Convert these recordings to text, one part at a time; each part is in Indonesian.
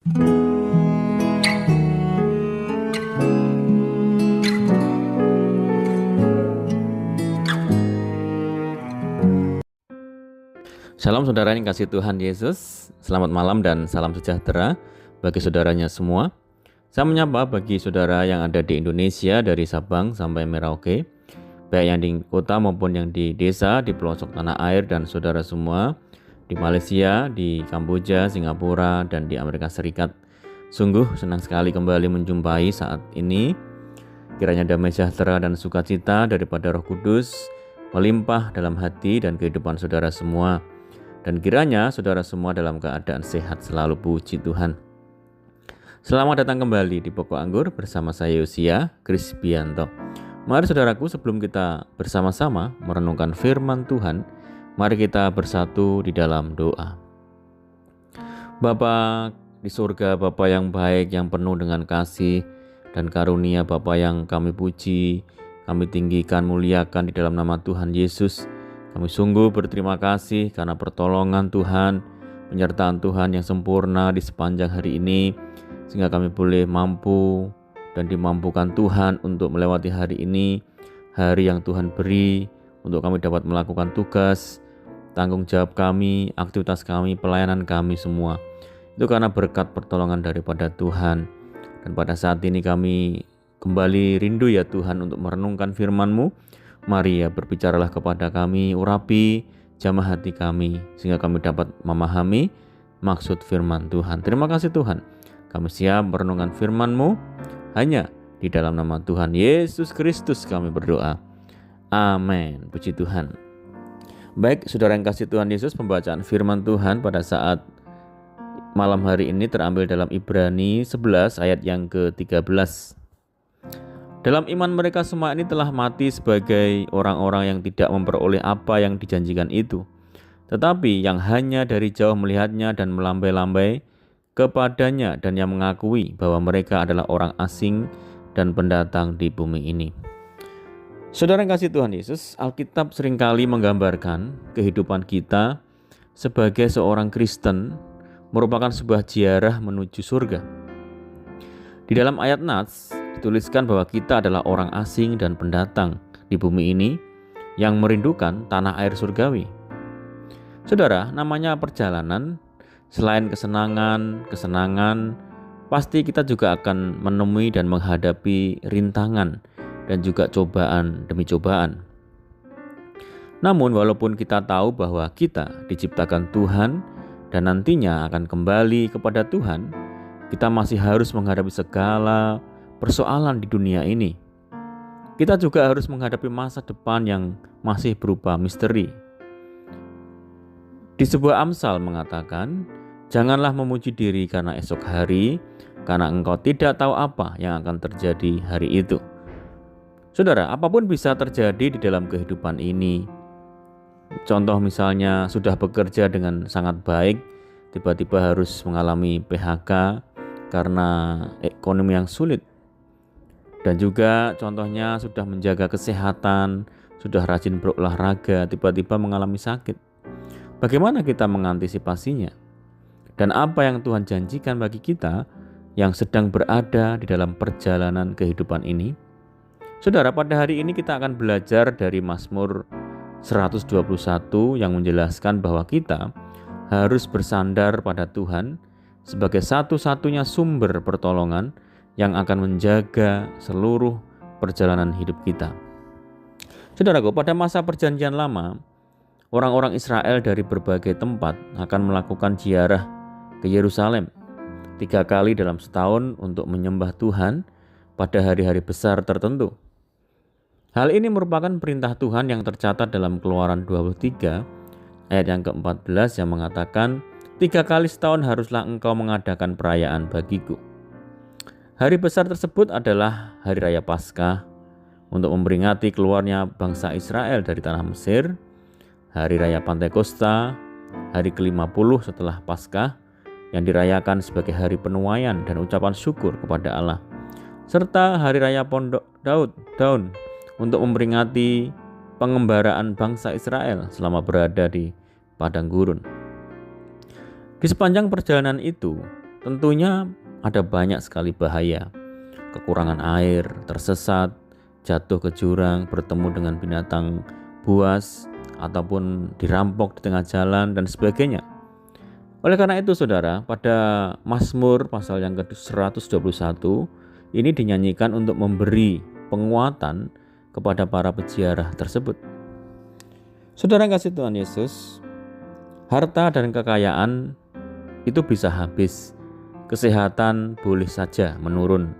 Shalom saudara yang kasih Tuhan Yesus, selamat malam dan salam sejahtera bagi saudaranya semua. Saya menyapa bagi saudara yang ada di Indonesia dari Sabang sampai Merauke, baik yang di kota maupun yang di desa, di pelosok tanah air, dan saudara semua di Malaysia, di Kamboja, Singapura, dan di Amerika Serikat. Sungguh senang sekali kembali menjumpai saat ini. Kiranya damai sejahtera dan sukacita daripada Roh Kudus melimpah dalam hati dan kehidupan saudara semua. Dan kiranya saudara semua dalam keadaan sehat selalu, puji Tuhan. Selamat datang kembali di Pokok Anggur bersama saya Yosia Krisbianto. Mari saudaraku, sebelum kita bersama-sama merenungkan firman Tuhan, mari kita bersatu di dalam doa. Bapa di surga, Bapa yang baik, yang penuh dengan kasih dan karunia, Bapa yang kami puji, kami tinggikan, muliakan di dalam nama Tuhan Yesus. Kami sungguh berterima kasih karena pertolongan Tuhan, penyertaan Tuhan yang sempurna di sepanjang hari ini, sehingga kami boleh mampu dan dimampukan Tuhan untuk melewati hari ini, hari yang Tuhan beri untuk kami dapat melakukan tugas, tanggung jawab kami, aktivitas kami, pelayanan kami semua. Itu karena berkat pertolongan daripada Tuhan. Dan pada saat ini kami kembali rindu ya Tuhan untuk merenungkan firman-Mu. Mari ya berbicaralah kepada kami, urapi jamah hati kami, sehingga kami dapat memahami maksud firman Tuhan. Terima kasih Tuhan, kami siap merenungkan firman-Mu, hanya di dalam nama Tuhan Yesus Kristus kami berdoa. Amin, puji Tuhan. Baik saudara yang kasih Tuhan Yesus, pembacaan firman Tuhan pada saat malam hari ini terambil dalam Ibrani 11 ayat yang ke-13. Dalam iman mereka semua ini telah mati sebagai orang-orang yang tidak memperoleh apa yang dijanjikan itu, tetapi yang hanya dari jauh melihatnya dan melambai-lambai kepadanya, dan yang mengakui bahwa mereka adalah orang asing dan pendatang di bumi ini. Saudara yang kasih Tuhan Yesus, Alkitab seringkali menggambarkan kehidupan kita sebagai seorang Kristen merupakan sebuah ziarah menuju surga. Di dalam ayat Nats dituliskan bahwa kita adalah orang asing dan pendatang di bumi ini yang merindukan tanah air surgawi. Saudara, namanya perjalanan, selain kesenangan, pasti kita juga akan menemui dan menghadapi rintangan dan juga cobaan demi cobaan. Namun walaupun kita tahu bahwa kita diciptakan Tuhan dan nantinya akan kembali kepada Tuhan, kita masih harus menghadapi segala persoalan di dunia ini. Kita juga harus menghadapi masa depan yang masih berupa misteri. Di sebuah Amsal mengatakan, janganlah memuji diri karena esok hari, karena engkau tidak tahu apa yang akan terjadi hari itu. Saudara, apapun bisa terjadi di dalam kehidupan ini. Contoh misalnya sudah bekerja dengan sangat baik, tiba-tiba harus mengalami PHK karena ekonomi yang sulit. Dan juga contohnya sudah menjaga kesehatan, sudah rajin berolahraga, tiba-tiba mengalami sakit. Bagaimana kita mengantisipasinya? Dan apa yang Tuhan janjikan bagi kita yang sedang berada di dalam perjalanan kehidupan ini? Saudara, pada hari ini kita akan belajar dari Mazmur 121 yang menjelaskan bahwa kita harus bersandar pada Tuhan sebagai satu-satunya sumber pertolongan yang akan menjaga seluruh perjalanan hidup kita. Saudaraku, pada masa perjanjian lama, orang-orang Israel dari berbagai tempat akan melakukan ziarah ke Yerusalem 3 kali dalam setahun untuk menyembah Tuhan pada hari-hari besar tertentu. Hal ini merupakan perintah Tuhan yang tercatat dalam Keluaran 23 ayat yang ke-14 yang mengatakan, 3 kali setahun haruslah engkau mengadakan perayaan bagiku. Hari besar tersebut adalah Hari Raya Paskah untuk memperingati keluarnya bangsa Israel dari tanah Mesir, Hari Raya Pantekosta, hari ke-50 setelah Paskah yang dirayakan sebagai hari penuaian dan ucapan syukur kepada Allah, serta Hari Raya Pondok Daun untuk memperingati pengembaraan bangsa Israel selama berada di padang gurun. Di sepanjang perjalanan itu, tentunya ada banyak sekali bahaya. Kekurangan air, tersesat, jatuh ke jurang, bertemu dengan binatang buas, ataupun dirampok di tengah jalan, dan sebagainya. Oleh karena itu saudara, pada Mazmur pasal yang ke-121 ini dinyanyikan untuk memberi penguatan kepada para peziarah tersebut. Saudara yang kasih Tuhan Yesus, harta dan kekayaan itu bisa habis, kesehatan boleh saja menurun,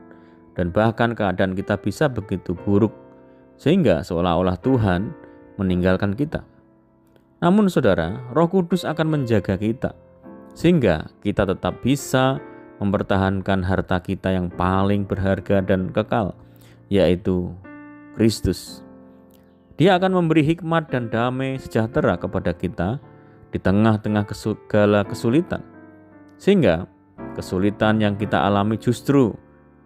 dan bahkan keadaan kita bisa begitu buruk sehingga seolah-olah Tuhan meninggalkan kita. Namun saudara, Roh Kudus akan menjaga kita sehingga kita tetap bisa mempertahankan harta kita yang paling berharga dan kekal, yaitu Kristus. Dia akan memberi hikmat dan damai sejahtera kepada kita di tengah-tengah segala kesulitan, sehingga kesulitan yang kita alami justru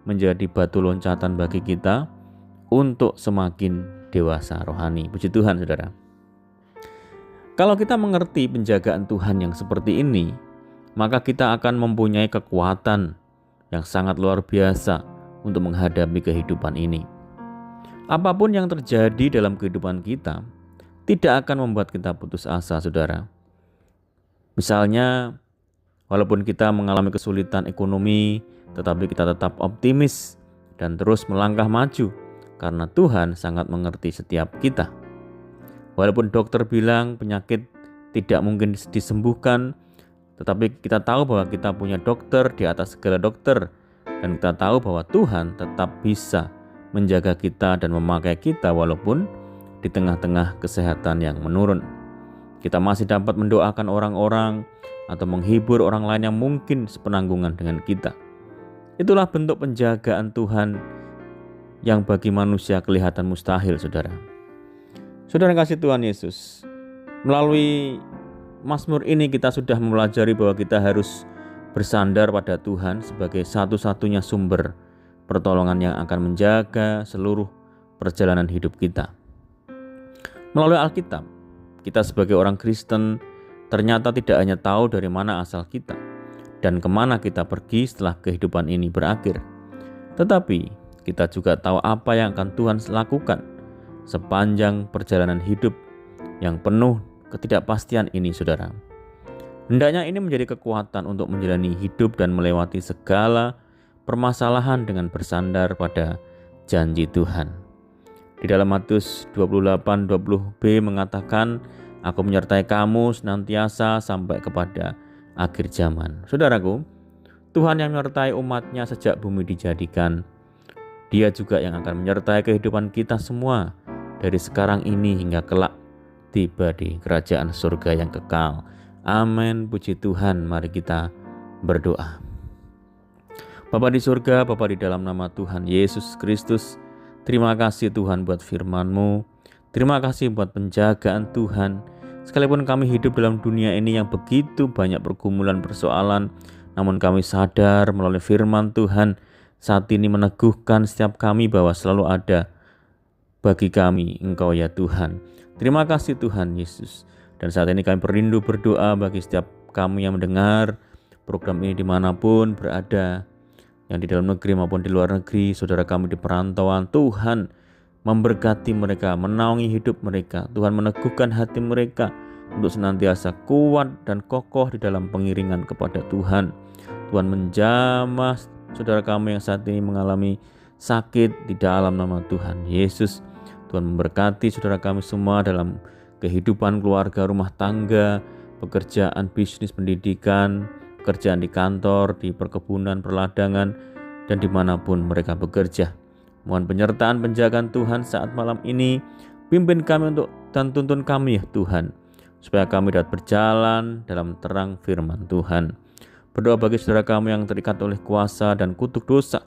menjadi batu loncatan bagi kita untuk semakin dewasa rohani. Puji Tuhan saudara. Kalau kita mengerti penjagaan Tuhan yang seperti ini, maka kita akan mempunyai kekuatan yang sangat luar biasa untuk menghadapi kehidupan ini. Apapun yang terjadi dalam kehidupan kita tidak akan membuat kita putus asa, saudara. Misalnya, walaupun kita mengalami kesulitan ekonomi, tetapi kita tetap optimis dan terus melangkah maju karena Tuhan sangat mengerti setiap kita. Walaupun dokter bilang penyakit tidak mungkin disembuhkan, tetapi kita tahu bahwa kita punya dokter di atas segala dokter, dan kita tahu bahwa Tuhan tetap bisa menjaga kita dan memakai kita walaupun di tengah-tengah kesehatan yang menurun. Kita masih dapat mendoakan orang-orang atau menghibur orang lain yang mungkin sepenanggungan dengan kita. Itulah bentuk penjagaan Tuhan yang bagi manusia kelihatan mustahil, saudara. Saudara yang kasih Tuhan Yesus, melalui Mazmur ini kita sudah mempelajari bahwa kita harus bersandar pada Tuhan sebagai satu-satunya sumber pertolongan yang akan menjaga seluruh perjalanan hidup kita. Melalui Alkitab, kita sebagai orang Kristen ternyata tidak hanya tahu dari mana asal kita dan kemana kita pergi setelah kehidupan ini berakhir, tetapi kita juga tahu apa yang akan Tuhan lakukan sepanjang perjalanan hidup yang penuh ketidakpastian ini, saudara. Hendaknya ini menjadi kekuatan untuk menjalani hidup dan melewati segala permasalahan dengan bersandar pada janji Tuhan. Di dalam Matius 28:20b mengatakan, "Aku menyertai kamu senantiasa sampai kepada akhir zaman." Saudaraku, Tuhan yang menyertai umatnya sejak bumi dijadikan, Dia juga yang akan menyertai kehidupan kita semua dari sekarang ini hingga kelak tiba di kerajaan surga yang kekal. Amin. Puji Tuhan. Mari kita berdoa. Bapa di surga, Bapa di dalam nama Tuhan Yesus Kristus, terima kasih Tuhan buat firman-Mu. Terima kasih buat penjagaan Tuhan. Sekalipun kami hidup dalam dunia ini yang begitu banyak pergumulan persoalan, namun kami sadar melalui firman Tuhan saat ini meneguhkan setiap kami bahwa selalu ada bagi kami Engkau ya Tuhan. Terima kasih Tuhan Yesus. Dan saat ini kami merindu berdoa bagi setiap kami yang mendengar program ini dimanapun berada, yang di dalam negeri maupun di luar negeri, saudara kami di perantauan. Tuhan memberkati mereka, menaungi hidup mereka. Tuhan meneguhkan hati mereka untuk senantiasa kuat dan kokoh di dalam pengiringan kepada Tuhan. Tuhan menjamah saudara kami yang saat ini mengalami sakit di dalam nama Tuhan Yesus. Tuhan memberkati saudara kami semua dalam kehidupan keluarga, rumah tangga, pekerjaan, bisnis, pendidikan, pekerjaan di kantor, di perkebunan, perladangan, dan dimanapun mereka bekerja. Mohon penyertaan penjagaan Tuhan saat malam ini. Pimpin kami untuk dan tuntun kami ya Tuhan, supaya kami dapat berjalan dalam terang firman Tuhan. Berdoa bagi saudara kami yang terikat oleh kuasa dan kutuk dosa,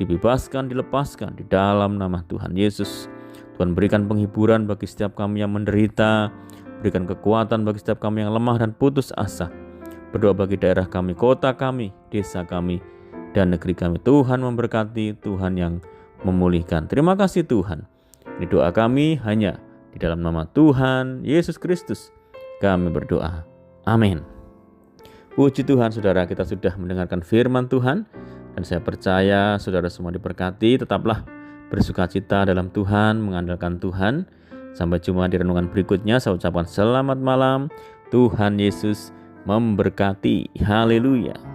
dibebaskan, dilepaskan di dalam nama Tuhan Yesus. Tuhan berikan penghiburan bagi setiap kami yang menderita, berikan kekuatan bagi setiap kami yang lemah dan putus asa. Berdoa bagi daerah kami, kota kami, desa kami, dan negeri kami. Tuhan memberkati, Tuhan yang memulihkan. Terima kasih Tuhan. Ini doa kami hanya di dalam nama Tuhan Yesus Kristus. Kami berdoa. Amin. Puji Tuhan, saudara, kita sudah mendengarkan firman Tuhan, dan saya percaya saudara semua diberkati. Tetaplah bersukacita dalam Tuhan, mengandalkan Tuhan. Sampai jumpa di renungan berikutnya. Saya ucapkan selamat malam. Tuhan Yesus memberkati. Haleluya.